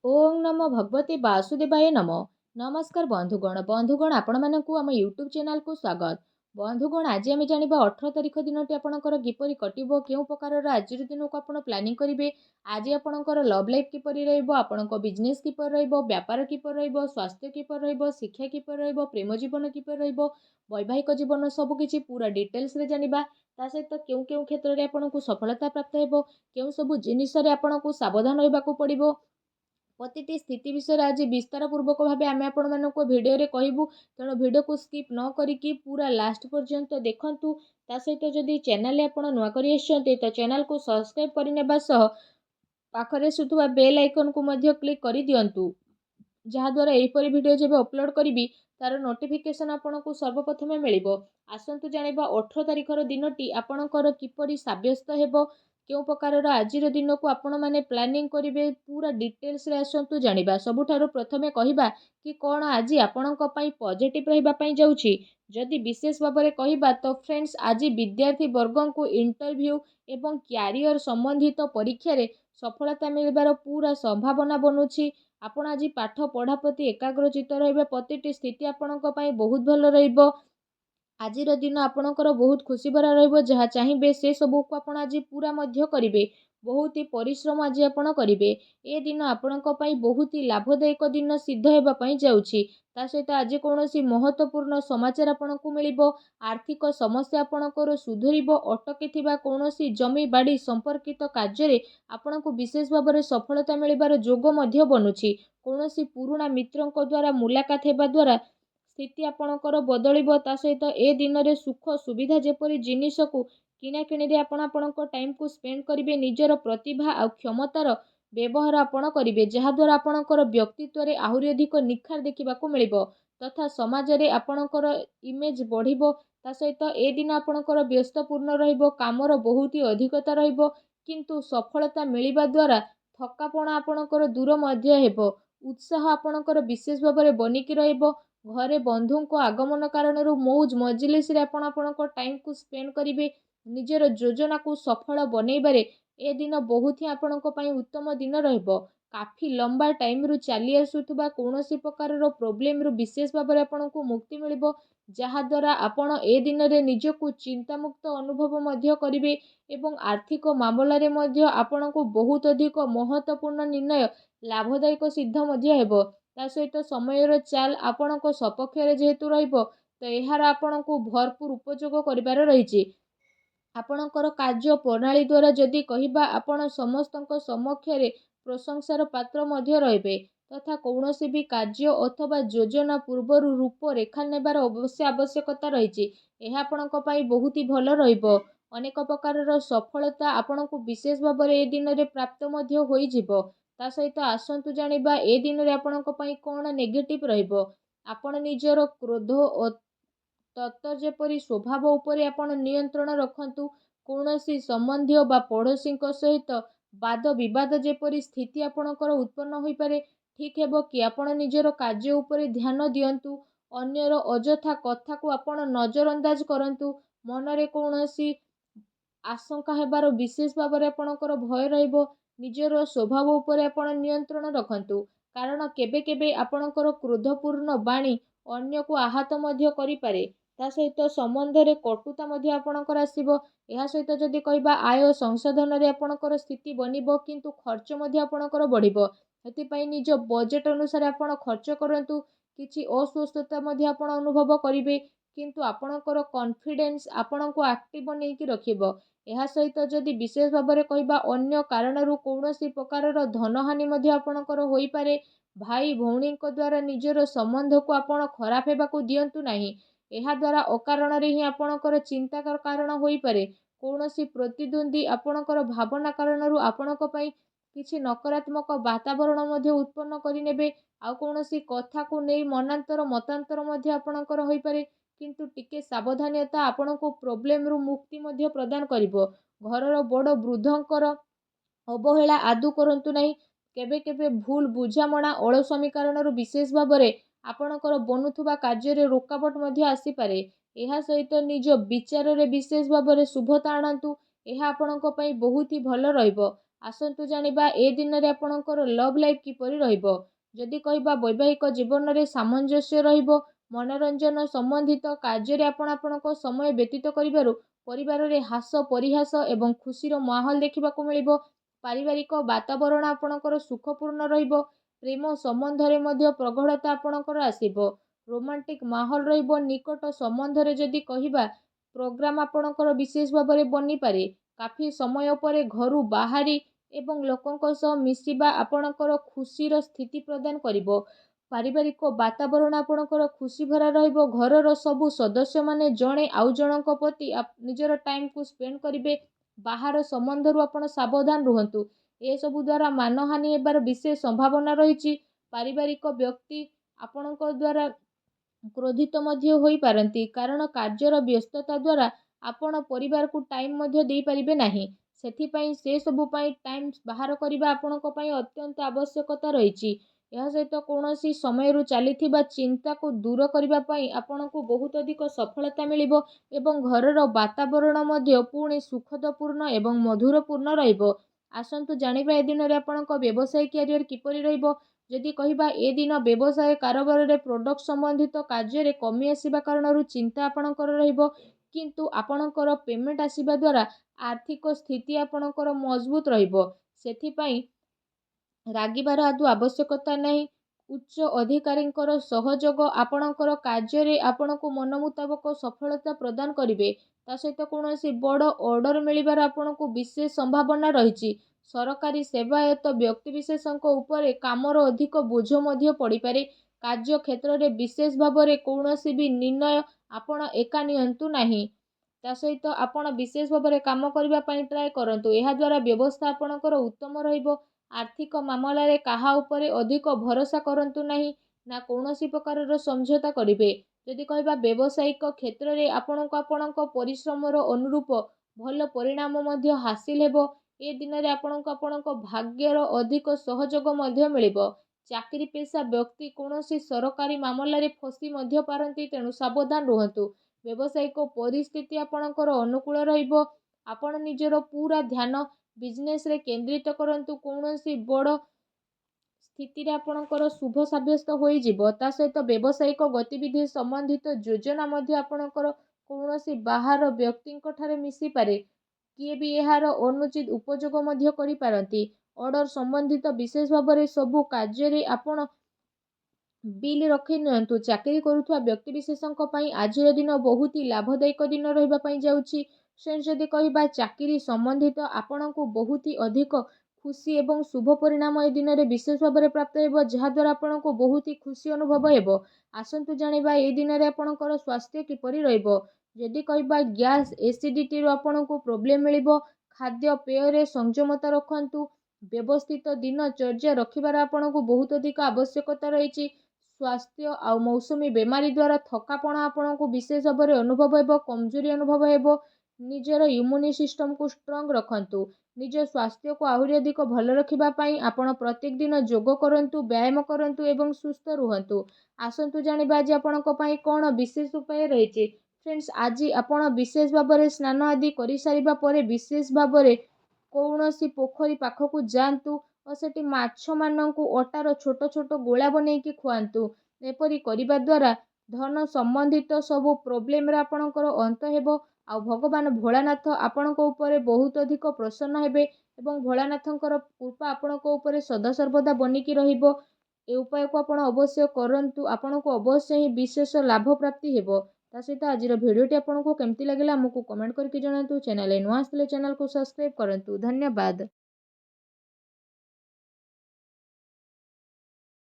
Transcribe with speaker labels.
Speaker 1: ओं नमो भगवते वासुदेवाय नमो। नमस्कार बंधुगण आपण मानकु आम यूट्यूब चैनल को स्वागत। बंधुगण आज आम जानिबा 18 तारिख दिनटी आपणकर किपरि कटिबो, केउ प्रकारर आजिर दिन को आपण प्लानिंग करिवे, आज आपणकर लव लाइफ किपरि रहइबो, आपणको बिजनेस किपरि रहइबो, व्यापार किपरि रहइबो, स्वास्थ्य किपरि रहइबो, शिक्षा किपरि रहइबो, प्रेम जीवन किपरि रहइबो, वैवाहिक जीवन सब किछि पूरा डिटेल्स रे जानिबा। ता सहित केउ केउ क्षेत्र रे आपणको सफलता प्राप्त हेबो, केउ सब जिनिस रे आपणको सावधान रहबाकू पड़िबो, प्रतिटी स्थिति विषय आज विस्तार पूर्वक भाव आम आपण भिडियो कहूँ। तेणु भिडियो को स्किप न करी पूरा लास्ट पर्यंत देखंतु। ता सहित जदि चैनल आप नुआ कर तो चैनल को सब्सक्राइब करने पाखरे सुथुवा बेल आइकन को मध्य क्लिक कर दियंतु, जहाद्वारा यहपरी भिडियो जब अपलोड करी तार नोटिफिकेशन आपन को सर्वप्रथमे मिलिबो। आसंतु जानिबा 18 तारिखर दिनटी आपणकर किपरि साब्यस्त हेबो, केउ प्रकारर आजिर दिन को आपण माने प्लानिंग करिवे, पूरा डिटेल्स रे आसंतु जानिबा। सबुठारु प्रथमे कहिबा कि कोन आज आपणक पई पॉजिटिव रहिबा पई जाउछि। जदि विशेष भाबरे कहिबा तो फ्रेंड्स आज विद्यार्थी वर्गों को इंटरव्यू एवं क्यारियर संबंधित परीक्षा रे सफलता मिलबार पूरा संभावना बनुछि। आपण आज पाठ पढ़ा प्रति एकाग्रचित रहिबे, प्रतिटी स्थिति आपणक पई बहुत भल रहिबो। आजिर दिन आपणकर बहुत खुशी भरा रहिबो, जहा चाहिबे से सबू को आपण आज पूरा मध्य करिवे। बहुत ही परिश्रम आज आपण करिवे। ए दिन आपणक पई बहुत ही लाभदायक दिन सिद्ध हेबा पई जाउछि। ता सहित आज कोनोसी महत्वपूर्ण समाचार आपणकु मिलिबो, आर्थिक समस्या आपणकर सुधुरिबो, अटकी थिबा कोनोसी जमी बाड़ी संपर्कित कार्य रे आपणकु विशेष भाबरे सफलता मिलिबार जोग मध्य बनुछि। कोनोसी पुराना मित्रंक द्वारा मुलाकात हेबा द्वारा स्थिति आपणकर बदलिबो। ता सहित ए दिन रे सुख सुविधा जेपरि जिनिस को किणाकिणी रे आपणक टाइम को स्पेंड करिवे, निजर प्रतिभा आ क्षमतार व्यवहार आपण करिवे, जहाद्वारा आपणकर व्यक्तित्व रे आहुरी अधिक निखार देखिबाकू मिलिबो तथा समाज रे आपणकर इमेज बढ़िबो। ता सहित ए दिन आपणकर व्यस्तपूर्ण रहिबो, कामर बहुत ही अधिकता रहिबो, किंतु सफलता मिलिबा द्वारा थकापण आपणकर दूर मध्य हेबो। उत्साह आपणकर विशेष भाबरे बनिकी रहिबो। घरे बंधु को आगमन कारण मौज मजलिस रे आपणक टाइम को स्पेंड करिवे, निजर योजना को सफल बनैबारे ए दिन बहुत ही आपणक पई उत्तम दिन रहिबो। काफी लंबा टाइम रु चली आसुथबा कोनोसी प्रकारर प्रॉब्लम रु विशेष भाबरे आपणको मुक्ति मिलिबो, जहाद्वारा आपण ए दिन रे निजको चिंतामुक्त अनुभव मध्य करिवे एवं आर्थिक मामला रे मध्य आपणको बहुत अधिक महत्वपूर्ण निर्णय लाभदायक सिद्ध मध्य हेबो। ता सहित समयर चाल आपणको सपक्षरे जेहेतु रहिबो, तो एहार आपणको भरपूर उपयोग करिबार रहिछि। आपणकर कार्य प्रणाली द्वारा जदि कहिबा आपण समस्तक समक्षरे प्रशंसार पात्र मध्य रहिबे, तथा कौनसी भी कार्य अथवा योजना पूर्वर रूप रेखा नेबार अवश्य आवश्यकता रहिछि। एहा आपणक पई बहुत ही भल रहिबो। अनेक प्रकारर सफलता आपणको विशेष भाबरे ए दिन रे प्राप्त मध्य होई जिवो। ता सहित आसंतु जानिबा ए दिन रे आपणक पई कोन नेगेटिव रहिबो। आपण निजर क्रोध ओ तत्व जेपरि स्वभाव उपरे आपण नियंत्रण रखंतु। कौनसी संबंधी बा पड़ोसी सहित वाद विवाद जेपरि स्थिति आपणकर उत्पन्न होई पारे, ठीक हेबो कि आपण निजर कार्य उपरे ध्यान दियंतु। अन्यर अजथा कथा को आपण नजरअंदाज करंतु। मनरे कौनसी आशंका हेबार विशेष भाबरे आपणकर भय रहिबो। निजर स्वभाव उपरे आपण नियंत्रण रखंतु, कारण केबे केबे आपणकर क्रोधपूर्ण बाणी अन्य को आहत मध्य करि पारे। ता सहित संबंध रे कटुता मध्य आपणकर आसीबो। एहा सहित जदि कहिबा आय संसाधन रे आपणकर स्थिति बनिबो, किंतु खर्च मध्य आपणकर बढ़िबो। हेति पई निज बजेट अनुसार आपण खर्च करंतु। किछि अस्वस्थता मध्य आपण अनुभव करिवे, किंतु आपणकर कॉन्फिडेंस आपणको एक्टिव नेकी रखिबो। एहा सहित जदि विशेष भाबरे कहिबा अन्य कारणरू कौनसी प्रकारर धनहानि मध्य आपणकर होई पारे। भाई भौणी द्वारा निजर संबंध को आपण खराब हेबाकू दियंतु नाही। एहा द्वारा अकारण रे ही आपणकर चिंताकर कारण होई पारे। कौनसी प्रतिद्वंदी आपणकर भावना कारणरू आपणक पई किछि नकारात्मक वातावरण मध्य उत्पन्न करि नेबे। आ कौनसी कथा को नै मनांतर मतांतर मध्य आपणकर होई पारे, किंतु टिके सावधानता आपणको प्रॉब्लम रु मुक्ति मध्य प्रदान करिवो। घरर बड़ वृद्धंकर अवहेला आदु करंतु नाही। केबे केबे भूल बुझामणा अलस्वामी कारणरू विशेष भाबरे आपणकर बनुथुबा कार्य रे रोकावट मध्य आसी पारे। एहा सहित निज विचार रे विशेष भाबरे शुभता आनंतु। एहा आपणक पई बहुत ही भल रहिबो। ଆସନ୍ତୁ ଜାଣିବା ଏ ଦିନରେ ଆପଣଙ୍କର ଲଭ୍ ଲାଇଫ୍ କିପରି ରହିବ। ଯଦି କହିବା ବୈବାହିକ ଜୀବନରେ ସାମଞ୍ଜସ୍ୟ ରହିବ। ମନୋରଞ୍ଜନ ସମ୍ବନ୍ଧିତ କାର୍ଯ୍ୟରେ ଆପଣ ଆପଣଙ୍କ ସମୟ ବ୍ୟତୀତ କରିବାରୁ ପରିବାରରେ ହାସ ପରିହାସ ଏବଂ ଖୁସିର ମାହୋଲ ଦେଖିବାକୁ ମିଳିବ। ପାରିବାରିକ ବାତାବରଣ ଆପଣଙ୍କର ସୁଖପୂର୍ଣ୍ଣ ରହିବ। ପ୍ରେମ ସମ୍ବନ୍ଧରେ ମଧ୍ୟ ପ୍ରଗାଢ଼ତା ଆପଣଙ୍କର ଆସିବ। ରୋମାଣ୍ଟିକ ମାହୋଲ ରହିବ। ନିକଟ ସମ୍ବନ୍ଧରେ ଯଦି କହିବା ପ୍ରୋଗ୍ରାମ ଆପଣଙ୍କର ବିଶେଷ ଭାବରେ ବନିପାରେ। କାଫି ସମୟ ପରେ ଘରୁ ବାହାରି ଏବଂ ଲୋକଙ୍କ ସହ ମିଶିବା ଆପଣଙ୍କର ଖୁସିର ସ୍ଥିତି ପ୍ରଦାନ କରିବ। ପାରିବାରିକ ବାତାବରଣ ଆପଣଙ୍କର ଖୁସି ଭରା ରହିବ। ଘରର ସବୁ ସଦସ୍ୟମାନେ ଜଣେ ଆଉ ଜଣଙ୍କ ପ୍ରତି ନିଜର ଟାଇମକୁ ସ୍ପେଣ୍ଡ କରିବେ। ବାହାର ସମ୍ବନ୍ଧରୁ ଆପଣ ସାବଧାନ ରୁହନ୍ତୁ। ଏସବୁ ଦ୍ୱାରା ମାନହାନି ହେବାର ବିଶେଷ ସମ୍ଭାବନା ରହିଛି। ପାରିବାରିକ ବ୍ୟକ୍ତି ଆପଣଙ୍କ ଦ୍ୱାରା କ୍ରୋଧିତ ମଧ୍ୟ ହୋଇପାରନ୍ତି, କାରଣ କାର୍ଯ୍ୟର ବ୍ୟସ୍ତତା ଦ୍ୱାରା ଆପଣ ପରିବାରକୁ ଟାଇମ୍ ମଧ୍ୟ ଦେଇପାରିବେ ନାହିଁ। ସେଥିପାଇଁ ସେସବୁ ପାଇଁ ଟାଇମ୍ ବାହାର କରିବା ଆପଣଙ୍କ ପାଇଁ ଅତ୍ୟନ୍ତ ଆବଶ୍ୟକତା ରହିଛି। ଏହା ସହିତ କୌଣସି ସମୟରୁ ଚାଲିଥିବା ଚିନ୍ତାକୁ ଦୂର କରିବା ପାଇଁ ଆପଣଙ୍କୁ ବହୁତ ଅଧିକ ସଫଳତା ମିଳିବ ଏବଂ ଘରର ବାତାବରଣ ମଧ୍ୟ ପୁଣି ସୁଖଦପୂର୍ଣ୍ଣ ଏବଂ ମଧୁରପୂର୍ଣ୍ଣ ରହିବ। ଆସନ୍ତୁ ଜାଣିବା ଏ ଦିନରେ ଆପଣଙ୍କ ବ୍ୟବସାୟିକ କ୍ୟାରିୟର କିପରି ରହିବ। ଯଦି କହିବା ଏ ଦିନ ବ୍ୟବସାୟ କାରବାରରେ ପ୍ରଡକ୍ଟ ସମ୍ବନ୍ଧିତ କାର୍ଯ୍ୟରେ କମି ଆସିବା କାରଣରୁ ଚିନ୍ତା ଆପଣଙ୍କର ରହିବ, କିନ୍ତୁ ଆପଣଙ୍କର ପେମେଣ୍ଟ ଆସିବା ଦ୍ୱାରା ଆର୍ଥିକ ସ୍ଥିତି ଆପଣଙ୍କର ମଜବୁତ ରହିବ। ସେଥିପାଇଁ ରାଗିବାର ଆଦୌ ଆବଶ୍ୟକତା ନାହିଁ। ଉଚ୍ଚ ଅଧିକାରୀଙ୍କର ସହଯୋଗ ଆପଣଙ୍କର କାର୍ଯ୍ୟରେ ଆପଣଙ୍କୁ ମନ ମୁତାବକ ସଫଳତା ପ୍ରଦାନ କରିବେ। ତା ସହିତ କୌଣସି ବଡ଼ ଅର୍ଡର ମିଳିବାର ଆପଣଙ୍କୁ ବିଶେଷ ସମ୍ଭାବନା ରହିଛି। ସରକାରୀ ସେବାୟତ ବ୍ୟକ୍ତିବିଶେଷଙ୍କ ଉପରେ କାମର ଅଧିକ ବୋଝ ମଧ୍ୟ ପଡ଼ିପାରେ। କାର୍ଯ୍ୟ କ୍ଷେତ୍ରରେ ବିଶେଷ ଭାବରେ କୌଣସି ବି ନିର୍ଣ୍ଣୟ ଆପଣ ଏକା ନିଅନ୍ତୁ ନାହିଁ। ତା ସହିତ ଆପଣ ବିଶେଷ ଭାବରେ କାମ କରିବା ପାଇଁ ଟ୍ରାଏ କରନ୍ତୁ। ଏହାଦ୍ୱାରା ବ୍ୟବସ୍ଥା ଆପଣଙ୍କର ଉତ୍ତମ ରହିବ। ଆର୍ଥିକ ମାମଲାରେ କାହା ଉପରେ ଅଧିକ ଭରସା କରନ୍ତୁ ନାହିଁ, ନା କୌଣସି ପ୍ରକାରର ସମଝୋତା କରିବେ। ଯଦି କହିବା ବ୍ୟବସାୟିକ କ୍ଷେତ୍ରରେ ଆପଣଙ୍କୁ ଆପଣଙ୍କ ପରିଶ୍ରମର ଅନୁରୂପ ଭଲ ପରିଣାମ ମଧ୍ୟ ହାସିଲ ହେବ। ଏ ଦିନରେ ଆପଣଙ୍କୁ ଆପଣଙ୍କ ଭାଗ୍ୟର ଅଧିକ ସହଯୋଗ ମଧ୍ୟ ମିଳିବ। ଚାକିରି ପେଶା ବ୍ୟକ୍ତି କୌଣସି ସରକାରୀ ମାମଲାରେ ଫସି ମଧ୍ୟ ପାରନ୍ତି, ତେଣୁ ସାବଧାନ ରୁହନ୍ତୁ। ବ୍ୟବସାୟିକ ପରିସ୍ଥିତି ଆପଣଙ୍କର ଅନୁକୂଳ ରହିବ। ଆପଣ ନିଜର ପୁରା ଧ୍ୟାନ ବିଜନେସରେ କେନ୍ଦ୍ରିତ କରନ୍ତୁ। କୌଣସି ବଡ଼ ସ୍ଥିତିରେ ଆପଣଙ୍କର ଶୁଭ ସାବ୍ୟସ୍ତ ହୋଇଯିବ। ତା ସହିତ ବ୍ୟବସାୟିକ ଗତିବିଧି ସମ୍ବନ୍ଧିତ ଯୋଜନା ମଧ୍ୟ ଆପଣଙ୍କର କୌଣସି ବାହାର ବ୍ୟକ୍ତିଙ୍କ ଠାରେ ମିଶିପାରେ। କିଏ ବି ଏହାର ଅନୁଚିତ ଉପଯୋଗ ମଧ୍ୟ କରିପାରନ୍ତି। ଅର୍ଡର ସମ୍ବନ୍ଧିତ ବିଶେଷ ଭାବରେ ସବୁ କାର୍ଯ୍ୟରେ ଆପଣ ବିଲ୍ ରଖି ନିଅନ୍ତୁ। ଚାକିରି କରୁଥିବା ବ୍ୟକ୍ତିବିଶେଷଙ୍କ ପାଇଁ ଆଜିର ଦିନ ବହୁତ ଲାଭଦାୟକ ଦିନ ରହିବା ପାଇଁ ଯାଉଛି। ସେମିତି ଯଦି କହିବା ଚାକିରି ସମ୍ବନ୍ଧିତ ଆପଣଙ୍କୁ ବହୁତ ଅଧିକ ଖୁସି ଏବଂ ଶୁଭ ପରିଣାମ ଏ ଦିନରେ ବିଶେଷ ଭାବରେ ପ୍ରାପ୍ତ ହେବ, ଯାହାଦ୍ୱାରା ଆପଣଙ୍କୁ ବହୁତ ଖୁସି ଅନୁଭବ ହେବ। ଆସନ୍ତୁ ଜାଣିବା ଏ ଦିନରେ ଆପଣଙ୍କର ସ୍ୱାସ୍ଥ୍ୟ କିପରି ରହିବ। ଯଦି କହିବା ଗ୍ୟାସ୍ ଏସିଡିଟିରୁ ଆପଣଙ୍କୁ ପ୍ରୋବ୍ଲେମ୍ ମିଳିବ। ଖାଦ୍ୟପେୟରେ ସଂଯମତା ରଖନ୍ତୁ। ବ୍ୟବସ୍ଥିତ ଦିନଚର୍ଯ୍ୟା ରଖିବାର ଆପଣଙ୍କୁ ବହୁତ ଅଧିକ ଆବଶ୍ୟକତା ରହିଛି। ସ୍ୱାସ୍ଥ୍ୟ ଆଉ ମୌସୁମୀ ବେମାରୀ ଦ୍ୱାରା ଥକାପଣ ଆପଣଙ୍କୁ ବିଶେଷ ଭାବରେ ଅନୁଭବ ହେବ, କମଜୋରି ଅନୁଭବ ହେବ। ନିଜର ଇମ୍ୟୁନି ସିଷ୍ଟମକୁ ଷ୍ଟ୍ରଙ୍ଗ ରଖନ୍ତୁ। ନିଜ ସ୍ୱାସ୍ଥ୍ୟକୁ ଆହୁରି ଅଧିକ ଭଲ ରଖିବା ପାଇଁ ଆପଣ ପ୍ରତ୍ୟେକ ଦିନ ଯୋଗ କରନ୍ତୁ, ବ୍ୟାୟାମ କରନ୍ତୁ ଏବଂ ସୁସ୍ଥ ରୁହନ୍ତୁ। ଆସନ୍ତୁ ଜାଣିବା ଆଜି ଆପଣଙ୍କ ପାଇଁ କ'ଣ ବିଶେଷ ଉପାୟ ରହିଛି। ଫ୍ରେଣ୍ଡସ୍, ଆଜି ଆପଣ ବିଶେଷ ଭାବରେ ସ୍ନାନ ଆଦି କରିସାରିବା ପରେ ବିଶେଷ ଭାବରେ କୌଣସି ପୋଖରୀ ପାଖକୁ ଯାଆନ୍ତୁ ଓ ସେଠି ମାଛମାନଙ୍କୁ ଅଟାର ଛୋଟ ଛୋଟ ଗୋଳା ବନେଇକି ଖୁଆନ୍ତୁ। ଏପରି କରିବା ଦ୍ୱାରା ଧନ ସମ୍ବନ୍ଧିତ ସବୁ ପ୍ରୋବ୍ଲେମରେ ଆପଣଙ୍କର ଅନ୍ତ ହେବ। ଆଉ ଭଗବାନ ଭୋଳାନାଥ ଆପଣଙ୍କ ଉପରେ ବହୁତ ଅଧିକ ପ୍ରସନ୍ନ ହେବେ ଏବଂ ଭୋଳାନାଥଙ୍କର କୃପା ଆପଣଙ୍କ ଉପରେ ସଦାସର୍ବଦା ବନିକି ରହିବ। ଏ ଉପାୟକୁ ଆପଣ ଅବଶ୍ୟ କରନ୍ତୁ। ଆପଣଙ୍କୁ ଅବଶ୍ୟ ହିଁ ବିଶେଷ ଲାଭ ପ୍ରାପ୍ତି ହେବ। ତା ସହିତ ଆଜିର ଭିଡ଼ିଓଟି ଆପଣଙ୍କୁ କେମିତି ଲାଗିଲା ଆମକୁ କମେଣ୍ଟ କରିକି ଜଣାନ୍ତୁ। ଚ୍ୟାନେଲରେ ନୂଆ ଆସିଥିଲେ ଚ୍ୟାନେଲକୁ ସବସ୍କ୍ରାଇବ୍ କରନ୍ତୁ। ଧନ୍ୟବାଦ।